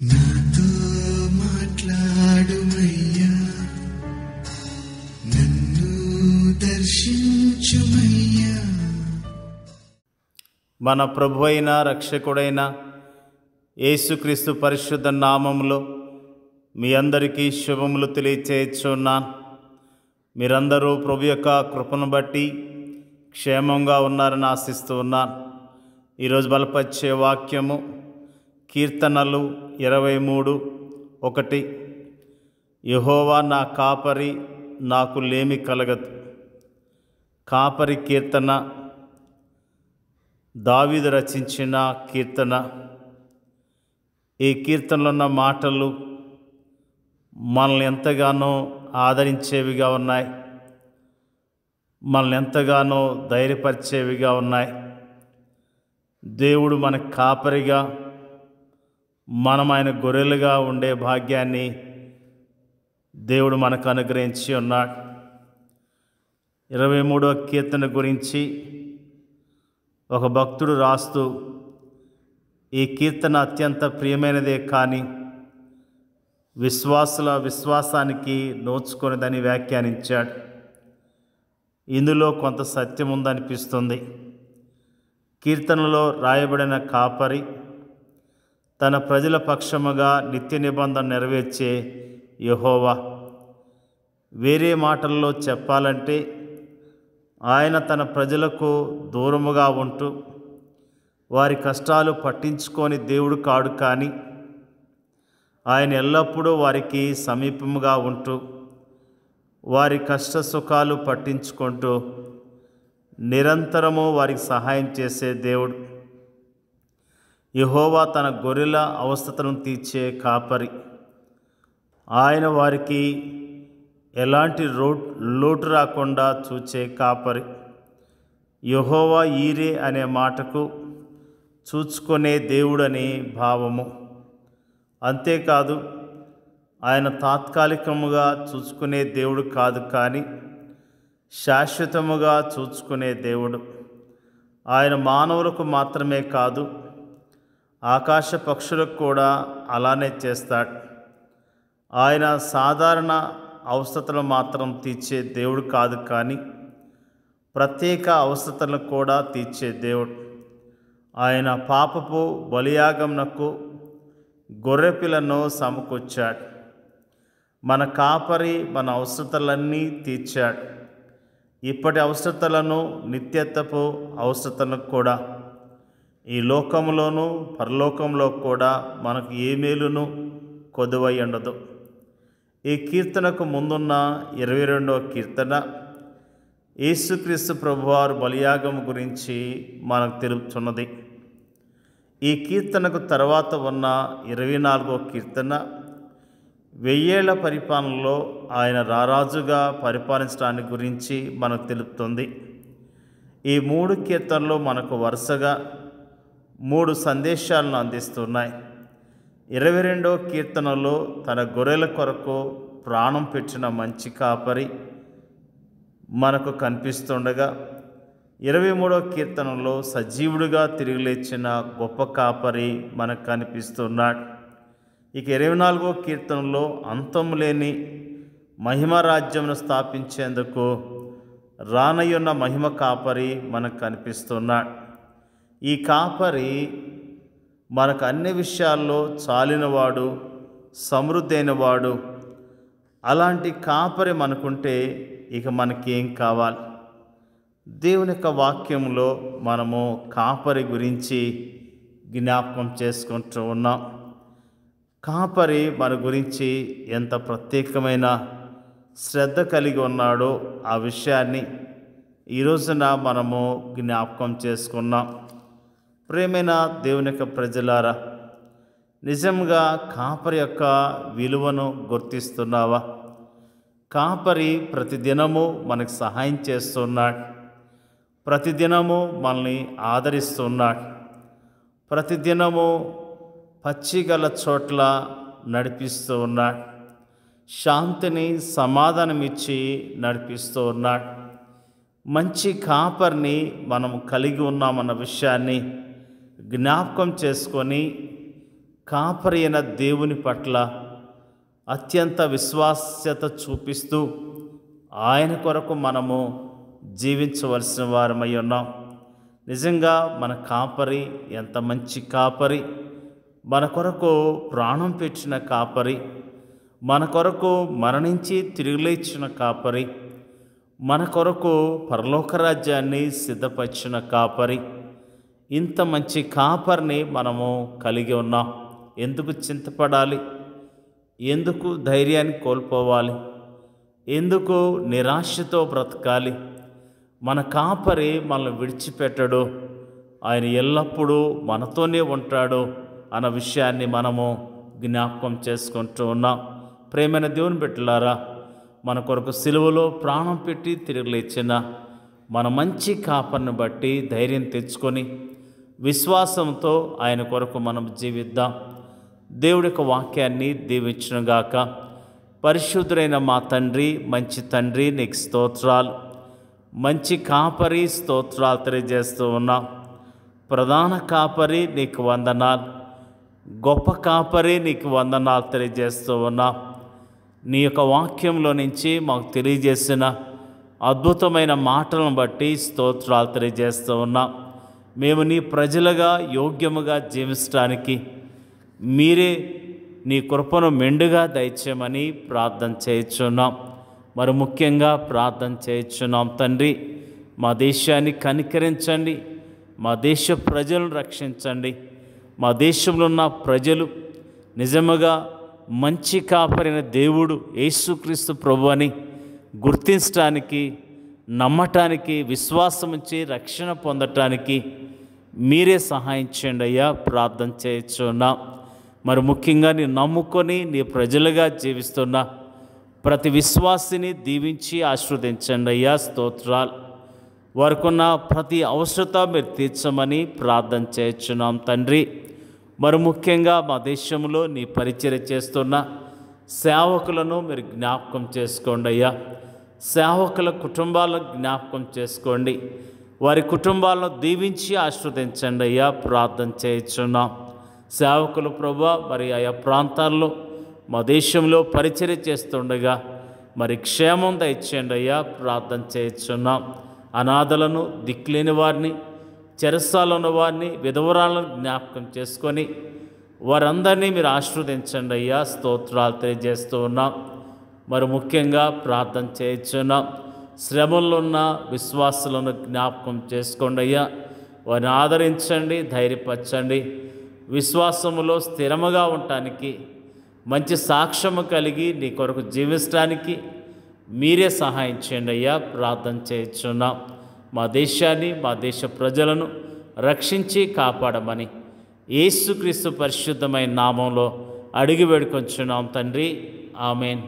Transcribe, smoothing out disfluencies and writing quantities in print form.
నాతో మాట్లాడుమయ్యా, నన్ను దర్శించుమయ్యా. మన ప్రభువైన రక్షకుడైన యేసుక్రీస్తు పరిశుద్ధ నామములో మీ అందరికీ శుభములు తెలియచేయుచున్నాను. మీరందరూ ప్రభు యొక్క కృపను బట్టి క్షేమంగా ఉన్నారని ఆశిస్తూ ఉన్నాను. ఈరోజు బలపరిచే వాక్యము కీర్తనలు 23:1. యెహోవా నా కాపరి, నాకు లేమి కలగదు. కాపరి కీర్తన దావీదు రచించిన కీర్తన. ఈ కీర్తనలో ఉన్న మాటలు మనల్ని ఎంతగానో ఆదరించేవిగా ఉన్నాయి, మనల్ని ఎంతగానో ధైర్యపరిచేవిగా ఉన్నాయి. దేవుడు మన కాపరిగా, మనం ఆయన గొర్రెలుగా ఉండే భాగ్యాన్ని దేవుడు మనకు అనుగ్రహించి ఉన్నాడు. 23వ కీర్తన గురించి ఒక భక్తుడు రాస్తూ, ఈ కీర్తన అత్యంత ప్రియమైనదే కానీ విశ్వాసుల విశ్వాసానికి నోచుకొనిదని వ్యాఖ్యానించాడు. ఇందులో కొంత సత్యం ఉందనిపిస్తుంది. కీర్తనలో రాయబడిన కాపరి తన ప్రజల పక్షముగా నిత్య నిబంధన నెరవేర్చే యెహోవా. వేరే మాటల్లో చెప్పాలంటే ఆయన తన ప్రజలకు దూరముగా ఉంటూ వారి కష్టాలు పట్టించుకొని దేవుడు కాడు, కానీ ఆయన ఎల్లప్పుడూ వారికి సమీపముగా ఉంటూ వారి కష్ట సుఖాలు పట్టించుకుంటూ నిరంతరము వారికి సహాయం చేసే దేవుడు. యెహోవా తన గొర్రెల అవస్థతలను తీర్చే కాపరి. ఆయన వారికి ఎలాంటి లోటు రాకుండా చూచే కాపరి. యెహోవా ఈరే అనే మాటకు చూచుకునే దేవుడని భావము. అంతేకాదు, ఆయన తాత్కాలికముగా చూసుకునే దేవుడు కాదు, కానీ శాశ్వతముగా చూసుకునే దేవుడు. ఆయన మానవులకు మాత్రమే కాదు, ఆకాశ పక్షులకు కూడా అలానే చేస్తాడు. ఆయన సాధారణ అవసరతలు మాత్రం తీర్చే దేవుడు కాదు, కానీ ప్రత్యేక అవసరతలను కూడా తీర్చే దేవుడు. ఆయన పాపపు బలియాగమునకు గొర్రెపిల్లను సమకూర్చాడు. మన కాపరి మన అవసరతలన్నీ తీర్చాడు. ఇప్పటి అవసరతలను, నిత్యత్వపు అవసరతలను కూడా. ఈ లోకంలోనూ పరలోకంలో కూడా మనకు ఏ మేలును కొదువై ఉండదు. ఈ కీర్తనకు ముందున్న 22వ కీర్తన యేసుక్రీస్తు ప్రభువారు బలియాగం గురించి మనకు తెలుపుతున్నది. ఈ కీర్తనకు తర్వాత ఉన్న 24వ కీర్తన 1000 ఏళ్ల పరిపాలనలో ఆయన రారాజుగా పరిపాలించడానికి గురించి మనకు తెలుపుతుంది. ఈ 3 కీర్తనలు మనకు వరుసగా 3 సందేశాలను అందిస్తున్నాయి. 22వ కీర్తనలో తన గొర్రెల కొరకు ప్రాణం పెట్టిన మంచి కాపరి మనకు కనిపిస్తుండగా, 23వ కీర్తనలో సజీవుడిగా తిరిగి లేచిన గొప్ప కాపరి మనకు కనిపిస్తున్నాడు. ఇక 24వ కీర్తనలో అంతం లేని మహిమరాజ్యమును స్థాపించేందుకు రానయ్యున్న మహిమ కాపరి మనకు కనిపిస్తున్నాడు. ఈ కాపరి మనకు అన్ని విషయాల్లో చాలినవాడు, సమృద్ధి అయినవాడు. అలాంటి కాపరి మనకుంటే ఇక మనకేం కావాలి? దేవుని యొక్క వాక్యంలో మనము కాపరి గురించి జ్ఞాపకం చేసుకుంటూ ఉన్నాం. కాపరి మన గురించి ఎంత ప్రత్యేకమైన శ్రద్ధ కలిగి ఉన్నాడో ఆ విషయాన్ని ఈ రోజున మనము జ్ఞాపకం చేసుకున్నాం. ప్రేమైన దేవుని యొక్క ప్రజలారా, నిజంగా కాపరి యొక్క విలువను గుర్తిస్తున్నావా? కాపరి ప్రతిదినము మనకు సహాయం చేస్తున్నాడు, ప్రతిదినము మనల్ని ఆదరిస్తున్నాడు, ప్రతిదినము పచ్చిగల చోట్ల నడిపిస్తూ ఉన్నాడు, శాంతిని సమాధానమిచ్చి నడిపిస్తూ ఉన్నాడు. మంచి కాపరిని మనం కలిగి ఉన్నామన్న విషయాన్ని జ్ఞాపకం చేసుకొని కాపరి అయిన దేవుని పట్ల అత్యంత విశ్వాస్యత చూపిస్తూ ఆయన కొరకు మనము జీవించవలసిన వారమై ఉన్నాం. నిజంగా మన కాపరి ఎంత మంచి కాపరి, మన కొరకు ప్రాణం పెట్టిన కాపరి, మన కొరకు మరణించి తిరిగి లేచిన కాపరి, మన కొరకు పరలోక రాజ్యాన్ని సిద్ధపరిచిన కాపరి. ఇంత మంచి కాపరిని మనము కలిగి ఉన్నాం. ఎందుకు చింతపడాలి? ఎందుకు ధైర్యాన్ని కోల్పోవాలి? ఎందుకు నిరాశతో బ్రతకాలి? మన కాపరి మనల్ని విడిచిపెట్టడు, ఆయన ఎల్లప్పుడూ మనతోనే ఉంటాడు అన్న విషయాన్ని మనము జ్ఞాపకం చేసుకుంటూ ఉన్నాం. ప్రేమైన దేవుని బిడ్డలారా, మన కొరకు సిలువలో ప్రాణం పెట్టి తిరిగి లేచిన మన మంచి కాపరిని బట్టి ధైర్యం తెచ్చుకొని విశ్వాసంతో ఆయన కొరకు మనం జీవిద్దాం. దేవుడి యొక్క వాక్యాన్ని దీవించునుగాక. పరిశుద్ధుడైన మా తండ్రి, మంచి తండ్రి, నీకు స్తోత్రాలు. మంచి కాపరి, స్తోత్రాలు తెలియజేస్తూ ఉన్నాం. ప్రధాన కాపరి నీకు వందనాలు. గొప్ప కాపరి నీకు వందనాలు తెలియజేస్తూ ఉన్నాం. నీ యొక్క వాక్యంలో నుంచి మాకు తెలియజేసిన అద్భుతమైన మాటలను బట్టి స్తోత్రాలు తెలియజేస్తూ ఉన్నాం. మేము నీ ప్రజలుగా యోగ్యముగా జీవించడానికి మీరే నీ కృపను మెండుగా దయచేయమని ప్రార్థన చేయుచున్నాం. మరి ముఖ్యంగా ప్రార్థన చేయుచున్నాం తండ్రి, మా దేశాన్ని కనికరించండి, మా దేశ ప్రజలను రక్షించండి. మా దేశంలో ఉన్న ప్రజలు నిజముగా మంచి కాపరిన దేవుడు యేసుక్రీస్తు ప్రభు అని గుర్తించడానికి, నమ్మటానికి, విశ్వాసం ఉంచి రక్షణ పొందటానికి మీరే సహాయం చేయండి అయ్యా. ప్రార్థన చేయుచున్నాం. మరి ముఖ్యంగా నీ నమ్ముకొని నీ ప్రజలుగా జీవిస్తున్న ప్రతి విశ్వాసిని దీవించి ఆశీర్వదించండి అయ్యా. స్తోత్రాలు. వారికున్న ప్రతి అవసరత మీరు తీర్చమని ప్రార్థన చేయుచున్నాం తండ్రి. మరి ముఖ్యంగా మా దేశంలో నీ పరిచర్య చేస్తున్న సేవకులను మీరు జ్ఞాపకం చేసుకోండి అయ్యా. సేవకుల కుటుంబాలను జ్ఞాపకం చేసుకోండి. వారి కుటుంబాలను దీవించి ఆశీర్వదించండి అయ్యా. ప్రార్థన చేయుచున్నాం. సేవకులు ప్రభువా మరి ఆయా ప్రాంతాల్లో మా దేశంలో పరిచర్య చేస్తుండగా మరి క్షేమం దయచేయండి అయ్యా. ప్రార్థన చేయుచున్నాం. అనాథలను, దిక్కులేని వారిని, చెరసాలలో ఉన్న వారిని, విధవరాలను జ్ఞాపకం చేసుకొని వారందరినీ మీరు ఆశీర్వదించండి అయ్యా. స్తోత్రాలు తెలియజేస్తూ ఉన్నాం. మరి ముఖ్యంగా ప్రార్థన చేయుచున్నాం. శ్రమల్లో ఉన్న విశ్వాసులను జ్ఞాపకం చేసుకోండి అయ్యా. వారిని ఆదరించండి, ధైర్యపరచండి. విశ్వాసములో స్థిరముగా ఉండటానికి, మంచి సాక్ష్యము కలిగి నీ కొరకు జీవించడానికి మీరే సహాయం చేయండి అయ్యా. ప్రార్థన చేయుచున్నాం. మా దేశాన్ని, మా దేశ ప్రజలను రక్షించి కాపాడమని యేసుక్రీస్తు పరిశుద్ధమైన నామంలో అడిగి వేడుకొంచున్నాం తండ్రి. ఆమేన్.